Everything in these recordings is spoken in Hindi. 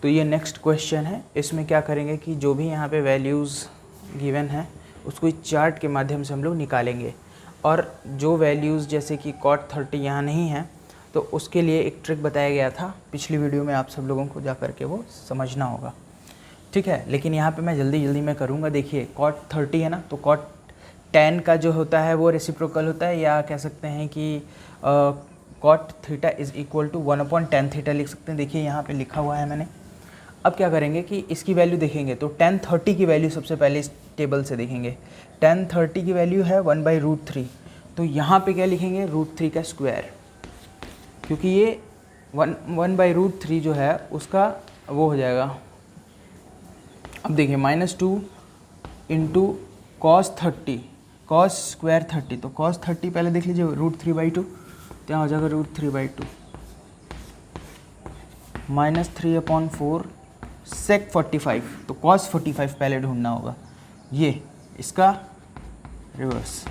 तो ये नेक्स्ट क्वेश्चन है। इसमें क्या करेंगे कि जो भी यहाँ पे वैल्यूज़ गिवन है उसको इस चार्ट के माध्यम से हम लोग निकालेंगे, और जो वैल्यूज़ जैसे कि cot 30 यहाँ नहीं है तो उसके लिए एक ट्रिक बताया गया था पिछली वीडियो में, आप सब लोगों को जा कर के वो समझना होगा, ठीक है। लेकिन यहाँ पे मैं जल्दी में करूँगा। देखिए cot 30 है ना, तो cot tan का जो होता है वो रेसिप्रोकल होता है, या कह सकते हैं कि cot theta is equal to 1/tan theta लिख सकते हैं। देखिए यहाँ पे लिखा हुआ है मैंने। अब क्या करेंगे कि इसकी वैल्यू देखेंगे, तो tan 30 की वैल्यू सबसे पहले इस टेबल से देखेंगे। tan 30 की वैल्यू है 1/√3, तो यहाँ पे क्या लिखेंगे, √3 का स्क्वायर, क्योंकि ये 1/√3 जो है उसका वो हो जाएगा। अब देखिए -2 इंटू cos 30, cos स्क्वायर 30, तो cos 30 पहले देख लीजिए √3/2, तो यहाँ हो जाएगा √3/2 -3/4 sec 45, तो cos 45 पहले ढूंढना होगा, ये इसका रिवर्स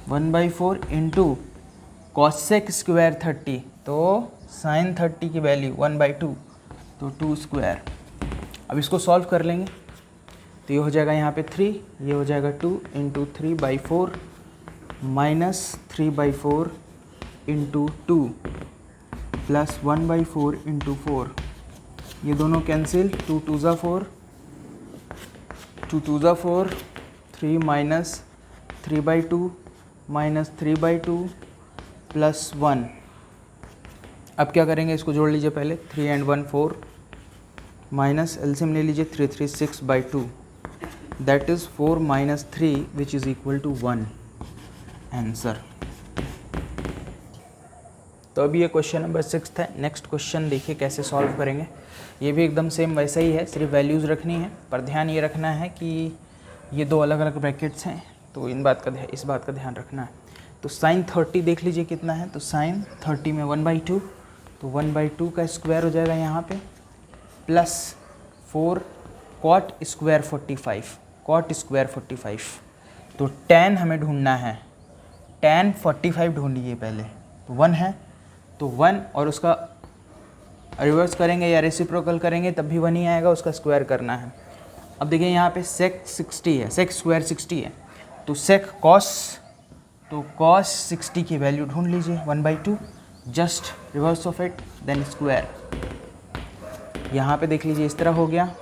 1/4 इंटू cosec स्क्वायर 30, तो sin 30 की वैल्यू 1/2, तो 2 स्क्वायर। अब इसको सॉल्व कर लेंगे, तो ये हो जाएगा यहाँ पे 3, ये हो जाएगा 2 इंटू 3/4 -3/4 इंटू 2 प्लस 1/4 इंटू 4, ये दोनों कैंसिल, 2 2 ज़ा 4, 2 2 ज़ा 4, 3 माइनस 3/2 माइनस 3/2 प्लस 1। अब क्या करेंगे, इसको जोड़ लीजिए पहले, 3 and 1 4 माइनस एलसीएम ले लीजिए, 3 3 6/2, that is 4 minus 3 which is equal to 1 answer. तो अभी ये क्वेश्चन नंबर 6 है। नेक्स्ट क्वेश्चन देखिए कैसे सॉल्व करेंगे। ये भी एकदम सेम वैसा ही है, सिर्फ वैल्यूज़ रखनी है, पर ध्यान ये रखना है कि ये दो अलग अलग ब्रैकेट्स हैं, तो इस बात का ध्यान रखना है। तो sin 30 देख लीजिए कितना है, तो sin 30 में 1/2, तो 1/2 का स्क्वायर हो जाएगा यहाँ पे, plus 4 cot square 45, cot square 45, तो tan हमें ढूंढना है, tan 45 ढूंढिए पहले, तो 1 है, तो 1 और उसका रिवर्स करेंगे या रेसिप्रोकल करेंगे तब भी 1 ही आएगा, उसका स्क्वायर करना है। अब देखिए यहाँ पे sec 60 है, sec स्क्वायर 60 है, तो sec cos 60 की वैल्यू ढूंढ लीजिए 1/2, just reverse of it then square. यहाँ पे देख लीजिए इस तरह हो गया,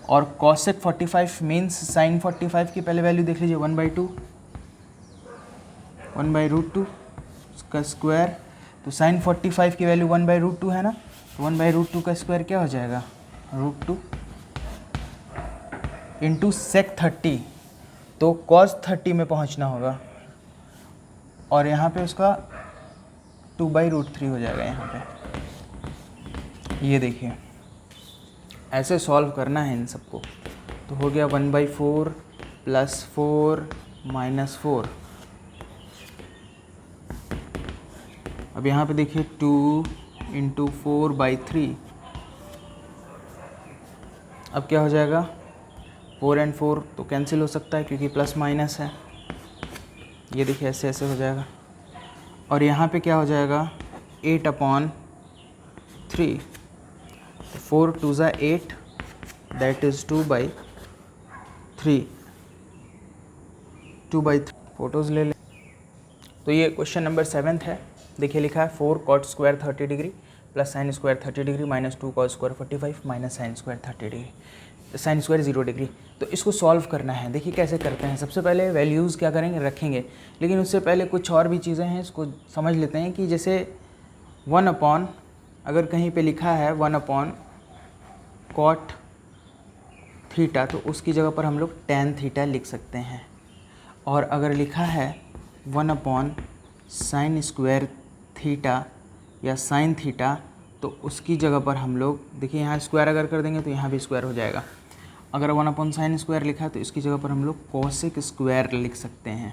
और cosec 45 मीन्स sin 45 की पहले वैल्यू देख लीजिए 1/2 1/√2 उसका स्क्वायर, तो sin 45 की वैल्यू 1/√2 है ना, तो 1/√2 का स्क्वायर क्या हो जाएगा, √2 इंटू sec 30, तो cos 30 में पहुंचना होगा, और यहाँ पे उसका 2/√3 हो जाएगा यहाँ पे। ये देखिए ऐसे सॉल्व करना है इन सबको, तो हो गया 1/4 प्लस 4 माइनस 4। अब यहाँ पे देखिए 2 इंटू 4/3, अब क्या हो जाएगा, 4 and 4 तो कैंसिल हो सकता है क्योंकि प्लस माइनस है, ये देखिए ऐसे ऐसे हो जाएगा, और यहाँ पे क्या हो जाएगा 8/3, 4 2 ज़ा 8, दैट इज़ 2/3 फोटोज़ ले लें। तो ये क्वेश्चन नंबर 7 है। देखिए लिखा है 4 cot square 30 degree plus sine square 30 degree minus 2 cos square 45 minus sine square 30 degree, sine square 0 degree. तो इसको सॉल्व करना है। देखिए कैसे करते हैं, सबसे पहले वैल्यूज़ क्या करेंगे, रखेंगे, लेकिन उससे पहले कुछ और भी चीज़ें हैं, इसको समझ लेते हैं। कि जैसे 1/ अगर कहीं पे लिखा है 1/cot थीटा, तो उसकी जगह पर हम लोग tan थीटा लिख सकते हैं। और अगर लिखा है 1/sin स्क्वायर थीटा या sin थीटा, तो उसकी जगह पर हम लोग देखिए यहाँ स्क्वायर अगर कर देंगे तो यहाँ भी स्क्वायर हो जाएगा। अगर 1/sin स्क्वायर लिखा है तो इसकी जगह पर हम लोग cosec स्क्वायर लिख सकते हैं।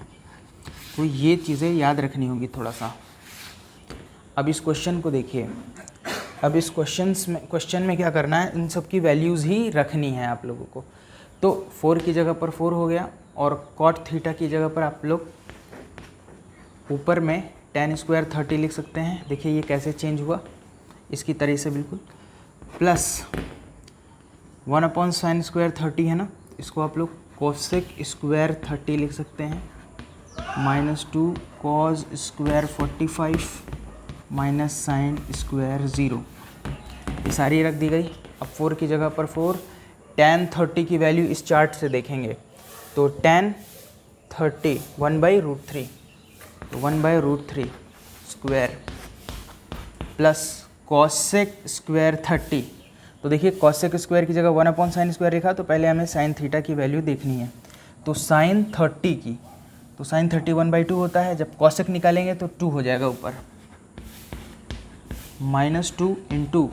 तो ये चीज़ें याद रखनी होगी थोड़ा सा। अब इस क्वेश्चन को देखिए, अब इस क्वेश्चन में क्या करना है, इन सब की वैल्यूज़ ही रखनी है आप लोगों को। तो 4 की जगह पर 4 हो गया, और cot थीटा की जगह पर आप लोग ऊपर में tan स्क्वायर 30 लिख सकते हैं। देखिए ये कैसे चेंज हुआ, इसकी तरह से बिल्कुल, प्लस 1/sin² 30 है ना, इसको आप लोग cosec² 30 लिख सकते हैं, -2 cos² 45 माइनस sin² 0, ये सारी रख दी गई। अब 4 की जगह पर 4, tan 30 की वैल्यू इस चार्ट से देखेंगे तो tan 30 1/√3, तो 1/√3 स्क्वायर प्लस cosec² 30, तो देखिए cosec² की जगह 1/sin² लिखा, तो पहले हमें sin थीटा की वैल्यू देखनी है। तो sin 30 की, तो sin 30 1/2 होता है, जब cosec निकालेंगे तो 2 हो जाएगा ऊपर, -2 इंटू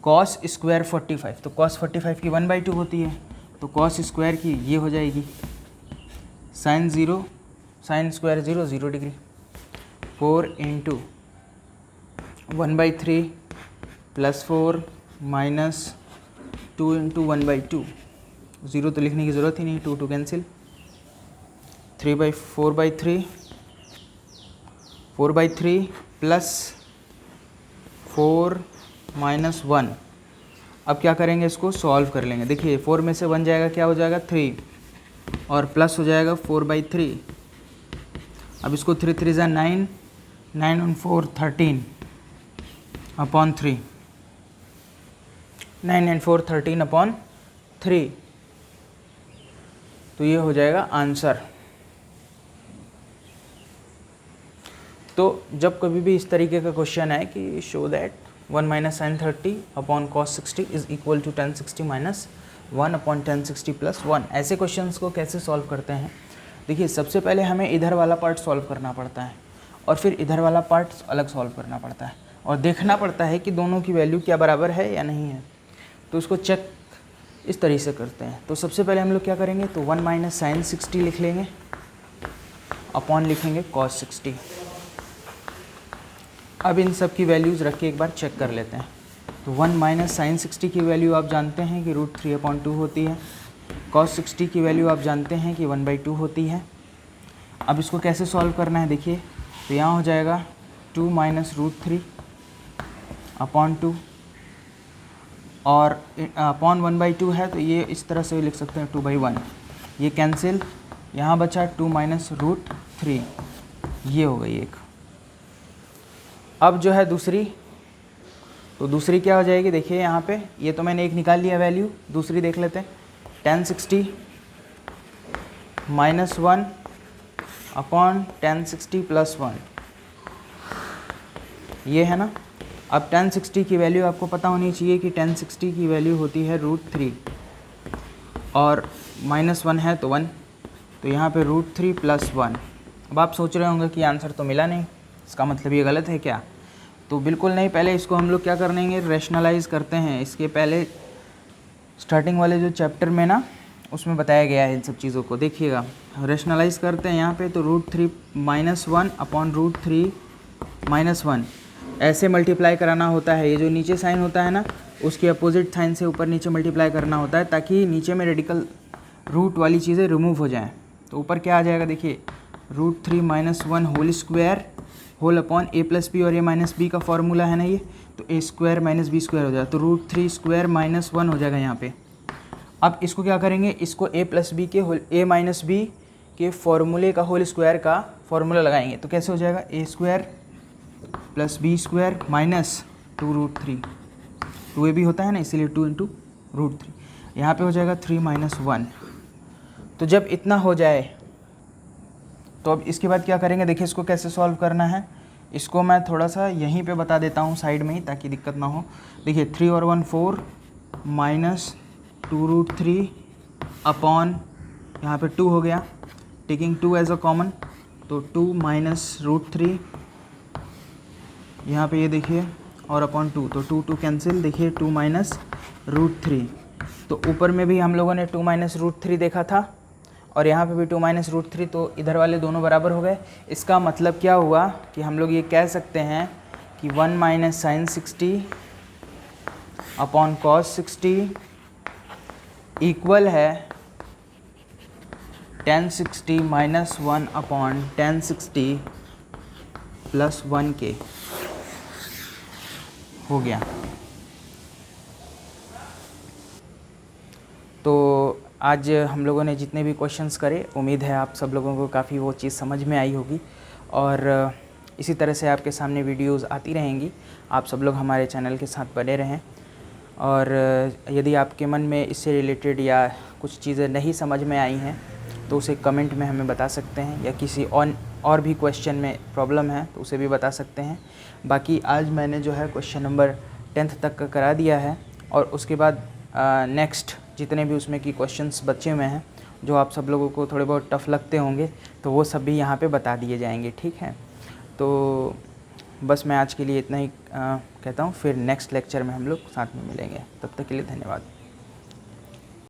cos² 45, तो cos 45 की 1/2 होती है, तो cos² की ये हो जाएगी sin 0 sin² 0 0 degree, 4 into 1/3 plus 4 minus 2 into 1/2, 0 तो लिखने की ज़रूरत ही नहीं, 2 2 कैंसिल, 4/3 प्लस 4 माइनस 1। अब क्या करेंगे, इसको सॉल्व कर लेंगे। देखिए 4 में से 1 जाएगा, क्या हो जाएगा 3, और प्लस हो जाएगा 4/3। अब इसको 3 3 ज़ा 9, 9 और 4 13 अपॉन 3, 9 and 4 13 अपॉन 3, तो ये हो जाएगा आंसर। तो जब कभी भी इस तरीके का क्वेश्चन है कि show that 1 minus sin 30 upon cos 60 is equal to tan 60 minus 1 upon tan 60 plus 1, ऐसे क्वेश्चंस को कैसे सॉल्व करते हैं। देखिए सबसे पहले हमें इधर वाला पार्ट सॉल्व करना पड़ता है, और फिर इधर वाला पार्ट अलग सॉल्व करना पड़ता है, और देखना पड़ता है कि दोनों की वैल्यू क्या बराबर है या नहीं है। तो उसको चेक इस तरीके से करते हैं। तो सबसे पहले हम लोग क्या करेंगे, तो 1 माइनस sin 60 लिख लेंगे, अपॉन लिखेंगे cos 60। अब इन सब की वैल्यूज़ रख के एक बार चेक कर लेते हैं। तो 1 माइनस sin 60 की वैल्यू आप जानते हैं कि √3/2 होती है, cos 60 की वैल्यू आप जानते हैं कि 1/2 होती है। अब इसको कैसे सॉल्व करना है, देखिए तो यहाँ हो जाएगा 2 माइनस √3/2, और अपॉन 1/2 है, तो ये इस तरह से लिख सकते हैं 2/1, ये कैंसिल, यहाँ बचा 2 माइनस √3, ये हो गई एक। अब जो है दूसरी, तो दूसरी क्या हो जाएगी, देखिए यहाँ पे ये तो मैंने एक निकाल लिया वैल्यू, दूसरी देख लेते हैं। tan 60 minus 1 upon tan 60 plus 1, ये है ना। अब tan 60 की वैल्यू आपको पता होनी चाहिए कि tan 60 की वैल्यू होती है √3, और -1 है तो 1, तो यहाँ पे √3 प्लस 1। अब आप सोच रहे होंगे कि आंसर तो मिला नहीं, इसका मतलब ये गलत है क्या। तो बिल्कुल नहीं, पहले इसको हम लोग क्या करेंगे, रैशनलाइज करते हैं। इसके पहले स्टार्टिंग वाले जो चैप्टर में ना, उसमें बताया गया है इन सब चीज़ों को, देखिएगा रैशनलाइज करते हैं यहाँ पे। तो √3 माइनस 1 अपॉन √3 माइनस 1 ऐसे मल्टीप्लाई कराना होता है। ये जो नीचे साइन होता है ना, उसके अपोजिट साइन से ऊपर नीचे मल्टीप्लाई करना होता है, ताकि नीचे में रेडिकल रूट वाली चीज़ें रिमूव हो जाएं। तो ऊपर क्या आ जाएगा, देखिए √3 minus 1 whole square whole upon a plus B, और a माइनस बी का फॉर्मूला है ना ये, तो a square minus B square हो जाएगा, तो √3 स्क्वायर माइनस 1 हो जाएगा यहाँ पे। अब इसको क्या करेंगे, इसको a प्लस बी के होल, a माइनस बी के फॉर्मूले का होल स्क्वायर का फॉर्मूला लगाएंगे, तो कैसे हो जाएगा, a square plus B square minus 2√3, 2a भी होता है ना, इसीलिए 2 इंटू √3, यहाँ पर हो जाएगा 3 माइनस 1। तो जब इतना हो जाए तो अब इसके बाद क्या करेंगे, देखिए इसको कैसे सॉल्व करना है। इसको मैं थोड़ा सा यहीं पे बता देता हूँ साइड में ही, ताकि दिक्कत ना हो। देखिए 3 और 1 4 माइनस 2√3 अपॉन यहाँ पे 2 हो गया, टेकिंग 2 एज अ कॉमन, तो 2 माइनस √3 यहाँ पे ये देखिए, और अपॉन 2, तो 2 2 कैंसिल, देखिए 2 माइनस √3। तो ऊपर में भी हम लोगों ने 2 माइनस √3 देखा था, और यहाँ पे भी 2 माइनस √3, तो इधर वाले दोनों बराबर हो गए। इसका मतलब क्या हुआ कि हम लोग ये कह सकते हैं कि 1 minus sin 60 upon cos 60 equal है tan 60 minus 1 upon tan 60 plus 1 के। हो गया। तो आज हम लोगों ने जितने भी क्वेश्चंस करे, उम्मीद है आप सब लोगों को काफ़ी वो चीज़ समझ में आई होगी और इसी तरह से आपके सामने वीडियोस आती रहेंगी। आप सब लोग हमारे चैनल के साथ बने रहें और यदि आपके मन में इससे रिलेटेड या कुछ चीज़ें नहीं समझ में आई हैं तो उसे कमेंट में हमें बता सकते हैं, या किसी और भी क्वेश्चन में प्रॉब्लम है तो उसे भी बता सकते हैं। बाकी आज मैंने जो है क्वेश्चन नंबर 10th तक का करा दिया है और उसके बाद नेक्स्ट जितने भी उसमें की क्वेश्चंस बचे हुए हैं जो आप सब लोगों को थोड़े बहुत टफ़ लगते होंगे तो वो सब भी यहाँ पे बता दिए जाएंगे, ठीक है। तो बस मैं आज के लिए इतना ही कहता हूँ, फिर नेक्स्ट लेक्चर में हम लोग साथ में मिलेंगे। तब तक के लिए धन्यवाद।